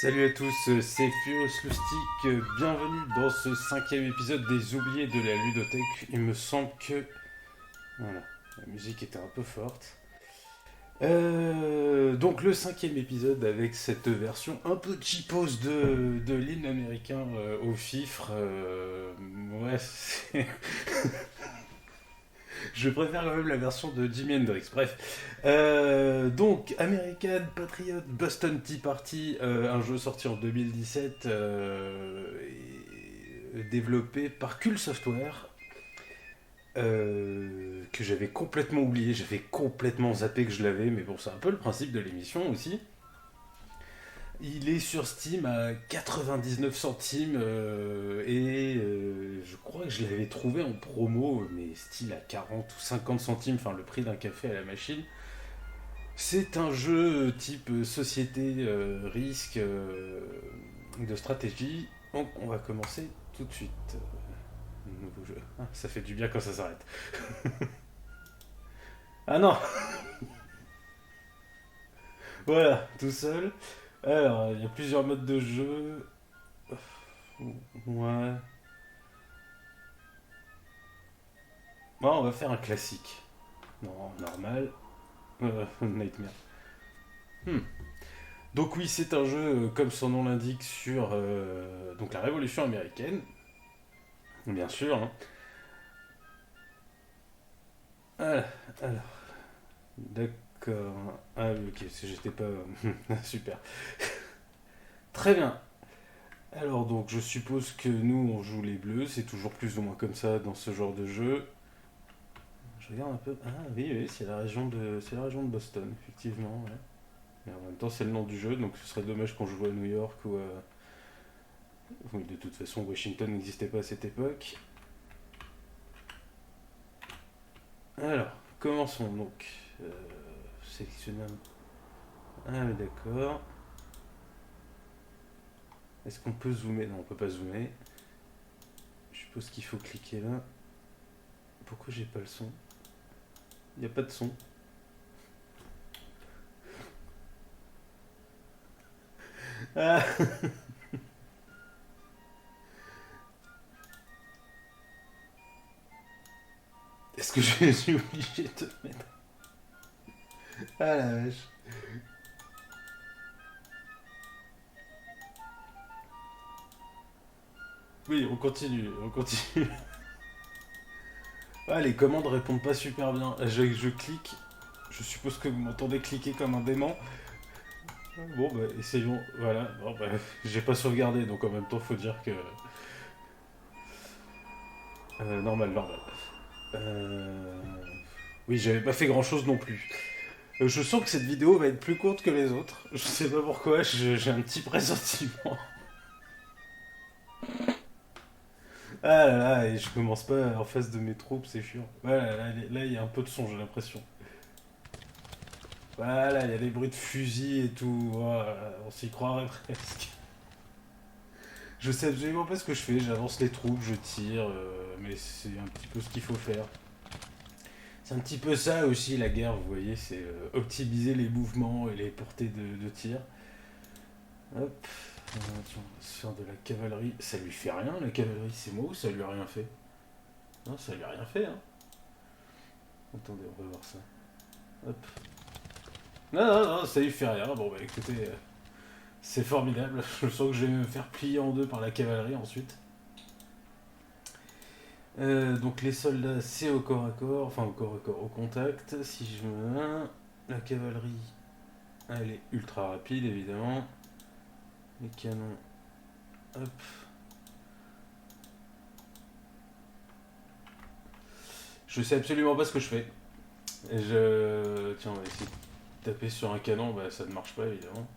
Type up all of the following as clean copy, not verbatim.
Salut à tous, c'est Furious Lustig, bienvenue dans ce cinquième épisode des oubliés de la ludothèque. Il me semble que... Voilà, la musique était un peu forte. Donc le cinquième épisode avec cette version un peu cheapos de l'hymne américain au fifre. Ouais, je préfère quand même la version de Jimi Hendrix. Bref. Donc, American Patriot Boston Tea Party, un jeu sorti en 2017, et développé par Cool Software, que j'avais complètement oublié. J'avais complètement zappé que je l'avais, mais bon, c'est un peu le principe de l'émission aussi. Il est sur Steam à 99 centimes et je crois que je l'avais trouvé en promo, mais style à 40 ou 50 centimes, enfin le prix d'un café à la machine. C'est un jeu type société risque de stratégie. Donc on va commencer tout de suite. Nouveau jeu. Ah, ça fait du bien quand ça s'arrête. Ah non. Voilà, tout seul. Alors, il y a plusieurs modes de jeu. Ouais. Bon, on va faire un classique. Non, normal. Nightmare. Hmm. Donc oui, c'est un jeu, comme son nom l'indique, sur donc la Révolution américaine, bien sûr. Hein. Ah, alors, d'accord. Ah oui, ok, si j'étais pas... Super. Très bien. Alors donc, je suppose que nous, on joue les bleus, c'est toujours plus ou moins comme ça dans ce genre de jeu. Je regarde un peu... Ah oui, oui, c'est la région de Boston, effectivement. Ouais. Mais en même temps, c'est le nom du jeu, donc ce serait dommage qu'on joue à New York ou à... Oui, de toute façon, Washington n'existait pas à cette époque. Alors, commençons donc. Euh, sélectionner Ah, mais d'accord. Est-ce qu'on peut zoomer? Non, on peut pas zoomer. Je suppose qu'il faut cliquer là. Pourquoi j'ai pas le son? Il n'y a pas de son. Ah. Est-ce que je suis obligé de mettre... Ah la vache. Oui, on continue, on continue. Ah, les commandes répondent pas super bien. Je clique. Je suppose que vous m'entendez cliquer comme un dément. Bon, bah, essayons. Voilà. Bon, bah, j'ai pas sauvegardé, donc en même temps, faut dire que. Normal, normal. Euh, Oui, j'avais pas fait grand chose non plus. Je sens que cette vidéo va être plus courte que les autres. Je sais pas pourquoi, j'ai un petit pressentiment. Ah là là, et je commence pas en face de mes troupes, c'est chiant. Voilà, là, il y a un peu de son, j'ai l'impression. Voilà, il y a des bruits de fusil et tout. Voilà, on s'y croirait presque. Je sais absolument pas ce que je fais, j'avance les troupes, je tire, mais c'est un petit peu ce qu'il faut faire. C'est un petit peu ça aussi la guerre, vous voyez, c'est optimiser les mouvements et les portées de tir. Hop, tiens, on va se faire de la cavalerie. Ça lui fait rien la cavalerie, c'est moi ou ça lui a rien fait? Non, ça lui a rien fait, hein. Attendez, on va voir ça. Hop. Non, non, non, ça lui fait rien. Bon, bah écoutez, c'est formidable. Je sens que je vais me faire plier en deux par la cavalerie ensuite. Donc les soldats, c'est au corps à corps, enfin au corps à corps, au contact. Si je me... La cavalerie, elle est ultra rapide évidemment. Les canons, hop. Je sais absolument pas ce que je fais. Tiens, on va essayer de taper sur un canon, bah ça ne marche pas évidemment.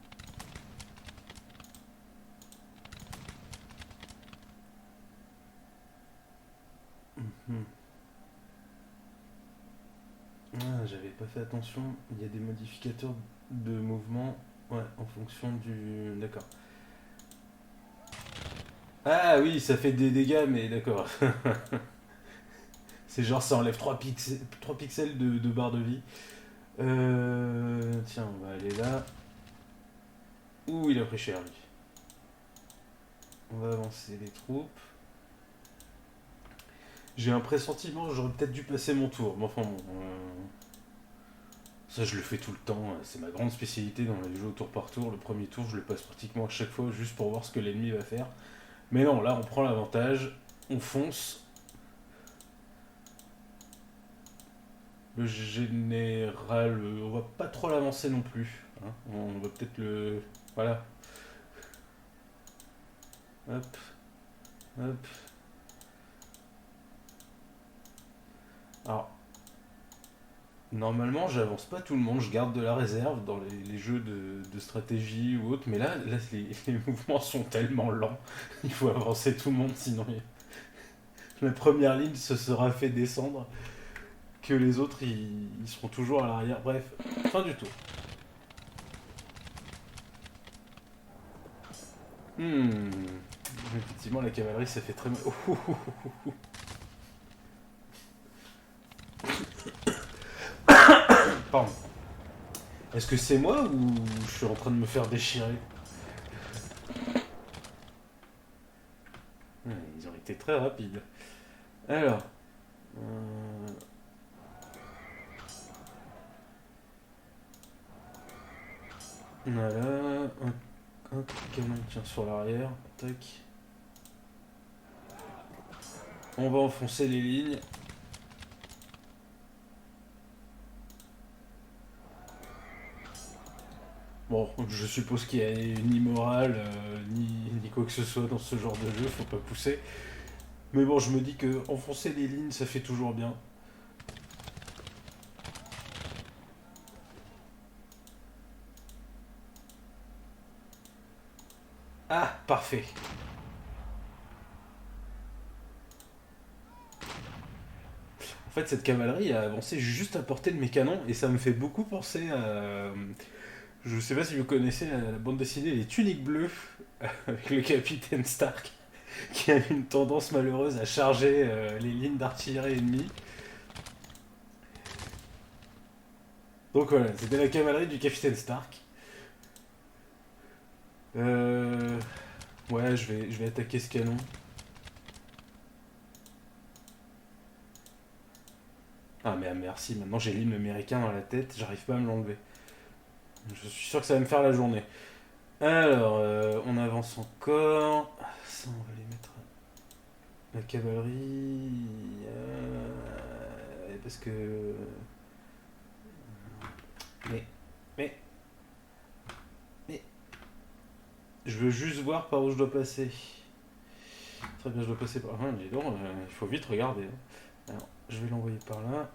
Hmm. Ah, j'avais pas fait attention. Il y a des modificateurs de mouvement, ouais, en fonction du... D'accord. Ah oui, ça fait des dégâts, mais d'accord. C'est genre ça enlève 3 pixels de barre de vie. Tiens, on va aller là. Ouh, il a pris cher lui. On va avancer les troupes. J'ai un pressentiment, j'aurais peut-être dû passer mon tour. Mais enfin bon. Ça, je le fais tout le temps. C'est ma grande spécialité dans les jeux au tour par tour. Le premier tour, je le passe pratiquement à chaque fois juste pour voir ce que l'ennemi va faire. Mais non, là, on prend l'avantage. On fonce. Le général, on va pas trop l'avancer non plus. Hein. On va peut-être le. Voilà. Hop, hop. Alors, normalement, j'avance pas tout le monde, je garde de la réserve dans les jeux de stratégie ou autre, mais là les mouvements sont tellement lents, il faut avancer tout le monde, sinon la première ligne se sera fait descendre, que les autres ils seront toujours à l'arrière. Bref, fin du tour. Hmm. Effectivement, la cavalerie ça fait très mal. Pardon. Est-ce que c'est moi ou je suis en train de me faire déchirer? Ils ont été très rapides. Alors, euh, voilà, un canon tient sur l'arrière, tac. On va enfoncer les lignes. Bon, je suppose qu'il y a ni morale, ni quoi que ce soit dans ce genre de jeu, faut pas pousser. Mais bon, je me dis que enfoncer les lignes, ça fait toujours bien. Ah, parfait. En fait, cette cavalerie a avancé juste à portée de mes canons, et ça me fait beaucoup penser à... Je sais pas si vous connaissez la bande dessinée Les Tuniques Bleues, avec le capitaine Stark, qui a une tendance malheureuse à charger les lignes d'artillerie ennemies. Donc voilà, c'était la cavalerie du capitaine Stark. Euh... Ouais, je vais attaquer ce canon. Ah mais merci, maintenant j'ai l'hymne américain dans la tête, j'arrive pas à me l'enlever. Je suis sûr que ça va me faire la journée. Alors, on avance encore. Ça, on va les mettre. La cavalerie. Parce que. Mais, mais, mais. Je veux juste voir par où je dois passer. Très bien, je dois passer par là. Mais donc, il faut vite regarder. Alors, je vais l'envoyer par là.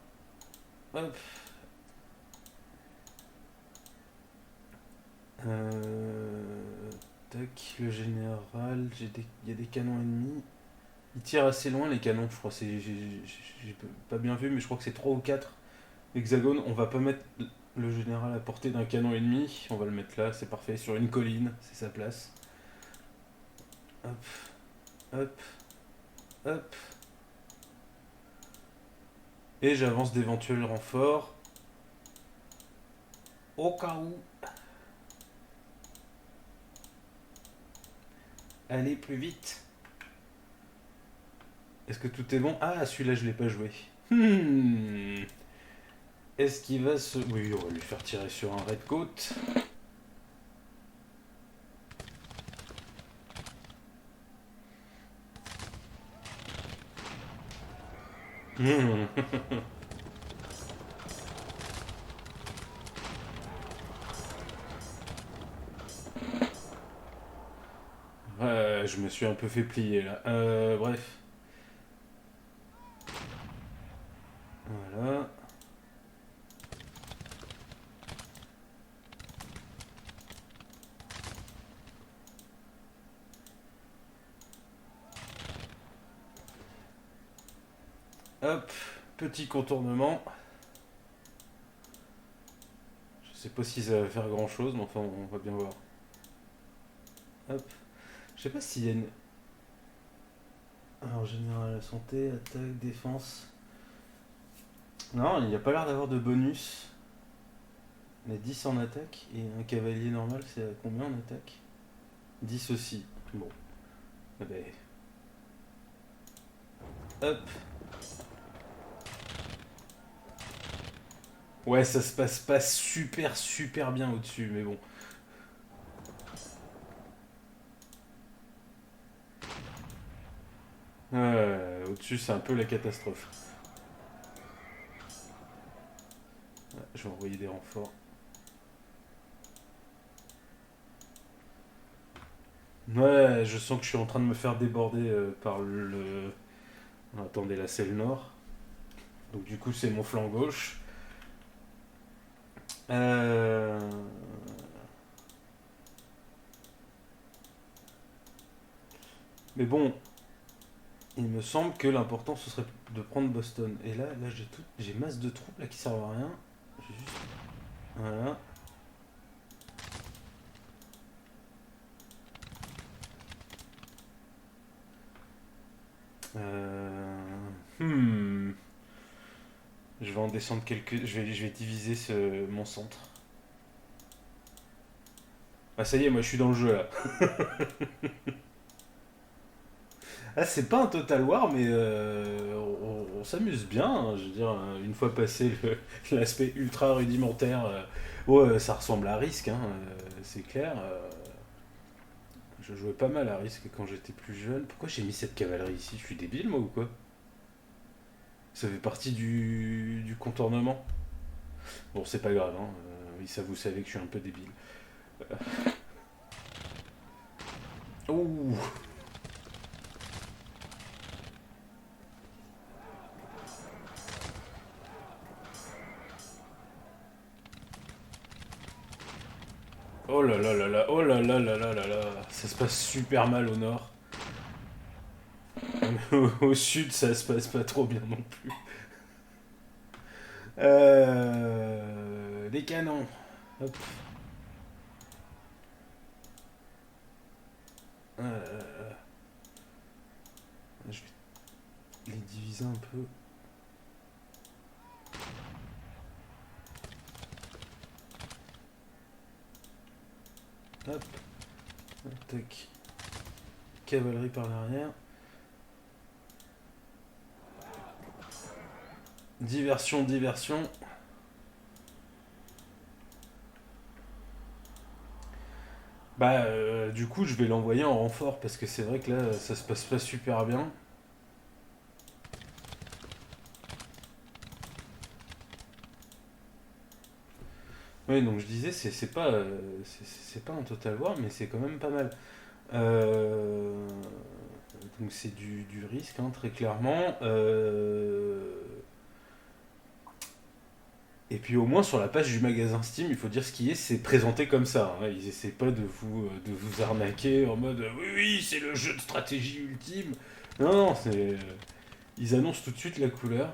Hop. Tac, le général. Il y a des canons ennemis. Ils tirent assez loin les canons, je crois. J'ai pas bien vu, mais je crois que c'est 3 ou 4 hexagones. On va pas mettre le général à portée d'un canon ennemi. On va le mettre là, c'est parfait. Sur une colline, c'est sa place. Hop, hop, hop. Et j'avance d'éventuels renforts. Au cas où. Allez plus vite. Est-ce que tout est bon? Ah, celui-là, je l'ai pas joué. Est-ce qu'il va se... Oui, on va lui faire tirer sur un redcoat. Ouais, je me suis un peu fait plier là. Bref. Voilà. Hop, petit contournement. Je sais pas si ça va faire grand chose, mais enfin on va bien voir. Hop. Je sais pas s'il y a une. Alors général la santé, attaque, défense. Non, il n'y a pas l'air d'avoir de bonus. On a 10 en attaque et un cavalier normal c'est à combien en attaque? 10 aussi. Bon. Ah ben, hop. Ouais, ça se passe pas super super bien au-dessus, mais bon. Au-dessus, c'est un peu la catastrophe. Ouais, je vais envoyer des renforts. Ouais, je sens que je suis en train de me faire déborder par le... Attendez, là c'est le nord. Donc du coup c'est mon flanc gauche. Euh... Mais bon, il me semble que l'important ce serait de prendre Boston. Et là j'ai masse de troupes là qui servent à rien. J'ai juste... Voilà. Hmm. Je vais en descendre quelques... Je vais diviser mon centre. Ah ça y est, moi je suis dans le jeu là. Ah, c'est pas un Total War, mais on s'amuse bien, hein. Je veux dire, une fois passé l'aspect ultra rudimentaire, ouais, ça ressemble à Risk, hein, c'est clair. Je jouais pas mal à Risk quand j'étais plus jeune. Pourquoi j'ai mis cette cavalerie ici? Je suis débile, moi, ou quoi? Ça fait partie du contournement. Bon, c'est pas grave, hein. Oui, ça, vous savez que je suis un peu débile. Ouh. Oh là là là là, oh là là là là là là. Ça se passe super mal au nord. Au sud, ça se passe pas trop bien non plus. Les canons. Hop. Euh, je vais les diviser un peu. Hop. Tac. Cavalerie par l'arrière. Diversion, diversion. Bah, du coup, je vais l'envoyer en renfort parce que c'est vrai que là, ça se passe pas super bien. Oui, donc je disais, c'est pas un Total War, mais c'est quand même pas mal. Euh, donc c'est du risque, hein, très clairement. Et puis au moins sur la page du magasin Steam, il faut dire ce qui est, c'est présenté comme ça, hein. Ils essaient pas de vous arnaquer en mode oui, oui, c'est le jeu de stratégie ultime. Non, non, ils annoncent tout de suite la couleur.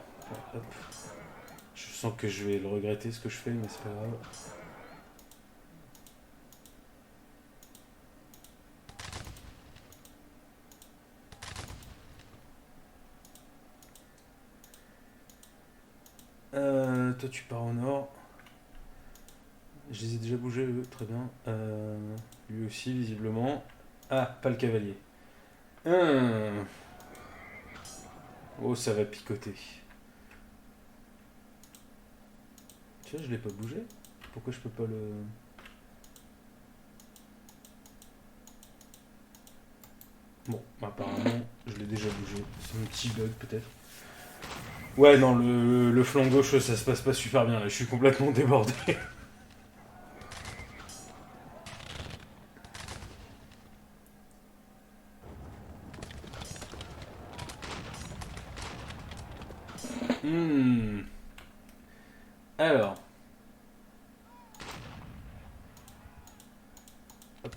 Hop. Je sens que je vais le regretter ce que je fais, mais c'est pas grave. Toi tu pars au nord. Je les ai déjà bougés eux, très bien. Lui aussi visiblement. Ah, pas le cavalier. Hum. Oh, ça va picoter. Tu vois, je l'ai pas bougé. Pourquoi je peux pas le... Bon, apparemment, je l'ai déjà bougé. C'est un petit bug peut-être. Ouais, non, le flanc gauche, ça se passe pas super bien. Là, je suis complètement débordé. Hmm. Alors, hop.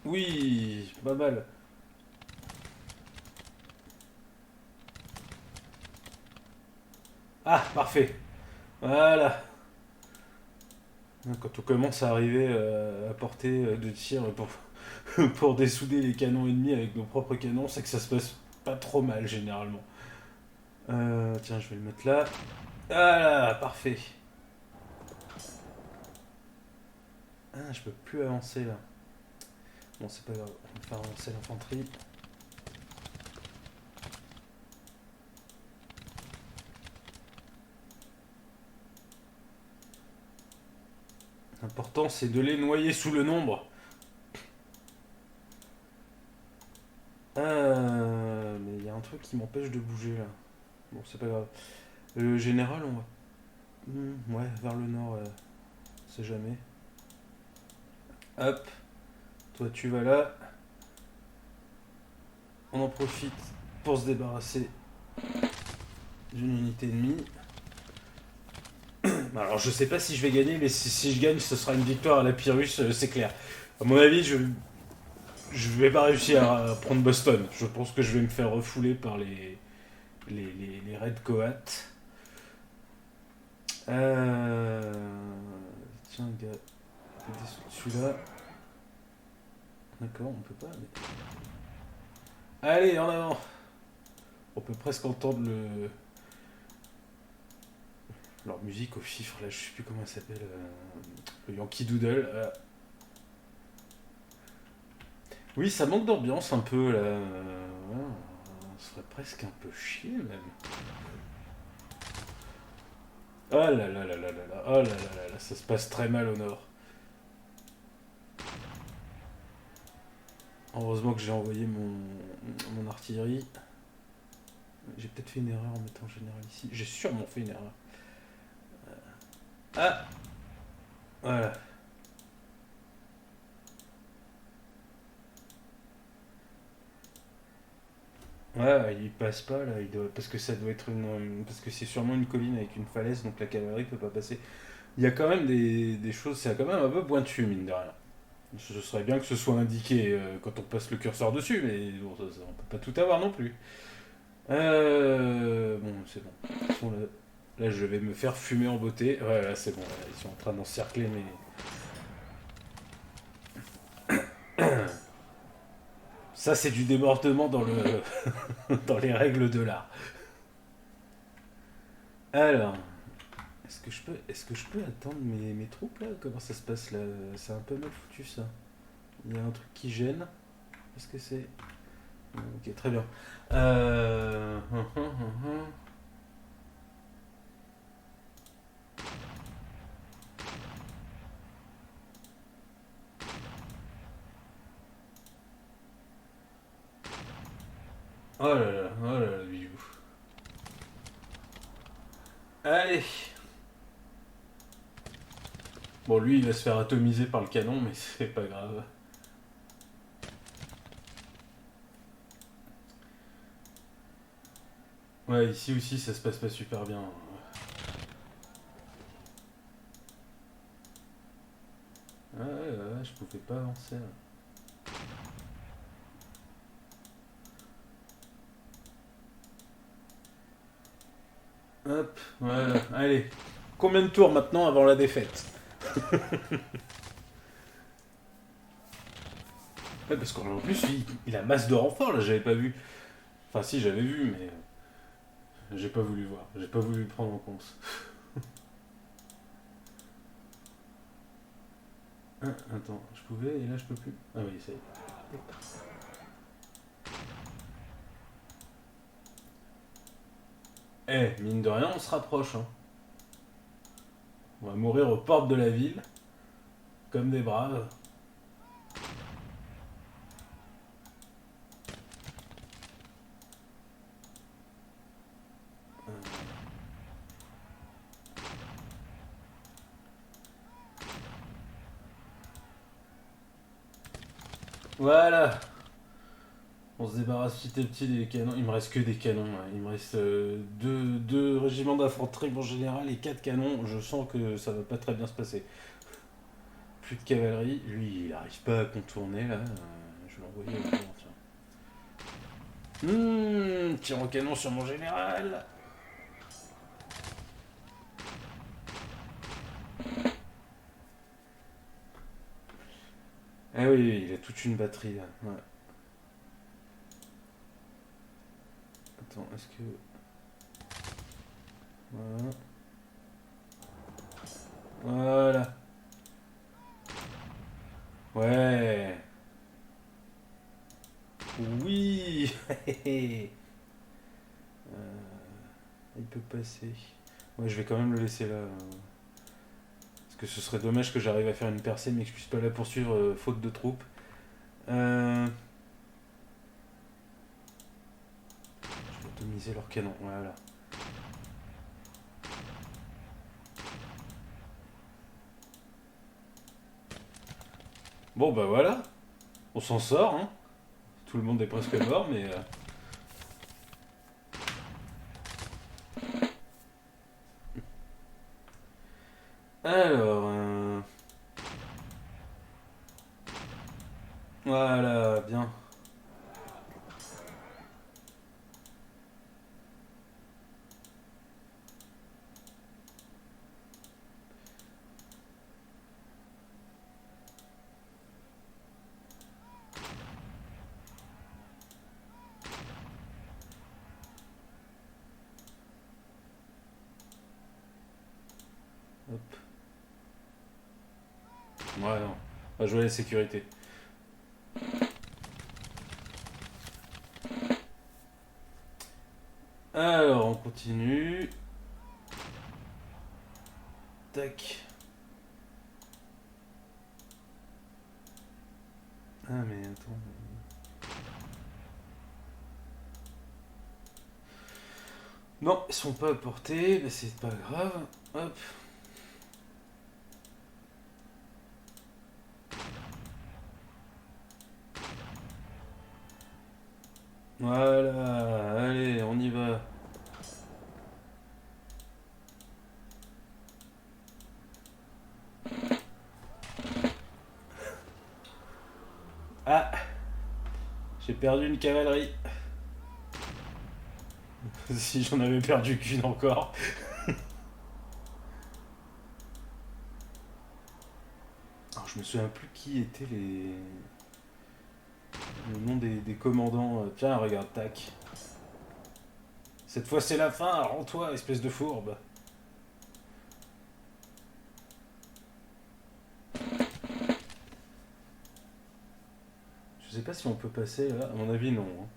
Oui, pas mal. Ah, parfait. Voilà. Quand on commence à arriver à portée de tir pour, pour dessouder les canons ennemis avec nos propres canons, c'est que ça se passe pas trop mal généralement. Tiens, je vais le mettre là. Ah là, parfait. Ah, je peux plus avancer là. Bon, c'est pas grave, on va faire avancer l'infanterie. L'important, c'est de les noyer sous le nombre. Mais il y a un truc qui m'empêche de bouger là. Bon, c'est pas grave. Le général, on va. Ouais, vers le nord, on sait jamais. Hop, toi tu vas là. On en profite pour se débarrasser d'une unité ennemie. Alors je sais pas si je vais gagner, mais si je gagne, ce sera une victoire à la Pyrrhus, c'est clair. À mon avis, je vais pas réussir à prendre Boston. Je pense que je vais me faire refouler par les raids Coat. Tiens, gars, celui-là. D'accord, on peut pas. Mais... Allez, en avant. On peut presque entendre leur musique au fifre, là, je sais plus comment elle s'appelle. Le Yankee Doodle. Oui, ça manque d'ambiance un peu là. Ça serait presque un peu chier même. Oh là là là là là là, oh là là là là, ça se passe très mal au nord. Heureusement que j'ai envoyé mon artillerie. J'ai peut-être fait une erreur en mettant général ici. J'ai sûrement fait une erreur. Ah, voilà. Ouais, il passe pas là, parce que ça doit être parce que c'est sûrement une colline avec une falaise, donc la cavalerie peut pas passer. Il y a quand même des choses, c'est quand même un peu pointu, mine de rien. Ce serait bien que ce soit indiqué quand on passe le curseur dessus, mais bon, on peut pas tout avoir non plus. Bon, c'est bon. De toute façon, là, je vais me faire fumer en beauté. Ouais, là, c'est bon. Là, ils sont en train d'encercler mes. Ça, c'est du débordement dans dans les règles de l'art. Alors, est-ce que je peux attendre mes troupes là? Comment ça se passe là? C'est un peu mal foutu ça. Il y a un truc qui gêne. Est-ce que c'est. Ok, très bien. Hum, hum, hum, hum. Oh là là, bijou. Allez. Bon, lui, il va se faire atomiser par le canon, mais c'est pas grave. Ouais, ici aussi, ça se passe pas super bien. Ouais, je pouvais pas avancer là. Hop, voilà. Allez. Combien de tours maintenant avant la défaite? Ouais, parce qu'en plus, il a masse de renforts là, j'avais pas vu. Enfin, si, j'avais vu, mais j'ai pas voulu voir. J'ai pas voulu le prendre en compte. Attends, je pouvais et là je peux plus. Ah oui, ça y est. Eh, mine de rien, on se rapproche. Hein. On va mourir aux portes de la ville, comme des braves. Voilà. On se débarrasse petit à petit des canons. Il me reste que des canons. Là. Il me reste deux régiments d'infanterie en général et quatre canons. Je sens que ça va pas très bien se passer. Plus de cavalerie. Lui, il arrive pas à contourner là. Je vais l'envoyer au courant, tiens. Tire au canon sur mon général. Ah oui, oui, il a toute une batterie là. Ouais. Attends, est-ce que... Voilà. Voilà. Ouais. Oui. Il peut passer. Ouais, je vais quand même le laisser là. Parce que ce serait dommage que j'arrive à faire une percée mais que je puisse pas la poursuivre faute de troupes. Je vais atomiser leur canon. Voilà. Bon bah voilà. On s'en sort, hein. Tout le monde est presque mort, mais... Alors... Voilà, bien. Hop. Ouais, non. On va jouer à la sécurité. Alors, on continue. Tac. Ah, mais attends. Non, ils sont pas à portée, mais c'est pas grave. Hop. Voilà, allez, on y va. Ah, j'ai perdu une cavalerie. Si j'en avais perdu qu'une encore. Alors, je me souviens plus qui étaient les... Le nom des commandants. Tiens, regarde, tac. Cette fois c'est la fin, rends-toi, espèce de fourbe. Je sais pas si on peut passer là, à mon avis non. Hein.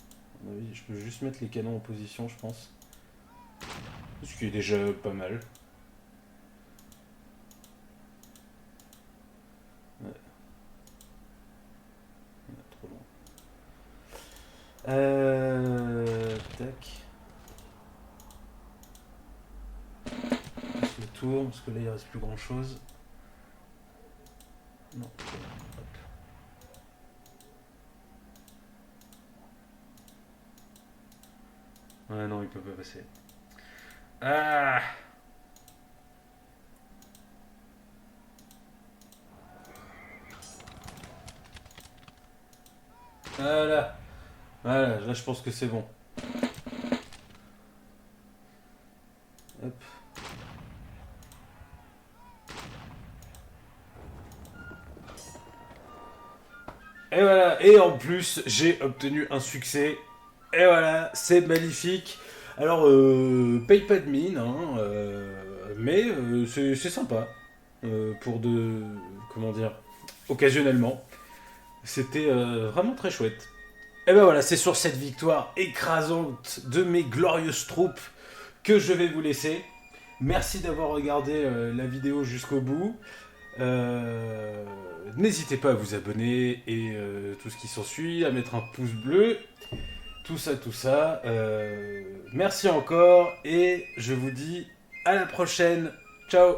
À mon avis, je peux juste mettre les canons en position, je pense. Ce qui est déjà pas mal. Ouais. Ouais, trop loin. Tac. On passe le tour, parce que là il reste plus grand chose. Non. Hop. Ouais, non, il peut pas passer. Ah. Voilà. Voilà, là je pense que c'est bon. Hop. Et voilà, et en plus j'ai obtenu un succès. Et voilà, c'est magnifique. Alors, paye pas de mine, hein, mais c'est sympa. Pour de... Comment dire? Occasionnellement. C'était vraiment très chouette. Et ben voilà, c'est sur cette victoire écrasante de mes glorieuses troupes que je vais vous laisser. Merci d'avoir regardé la vidéo jusqu'au bout. N'hésitez pas à vous abonner et tout ce qui s'ensuit, à mettre un pouce bleu, tout ça, tout ça. Merci encore et je vous dis à la prochaine. Ciao.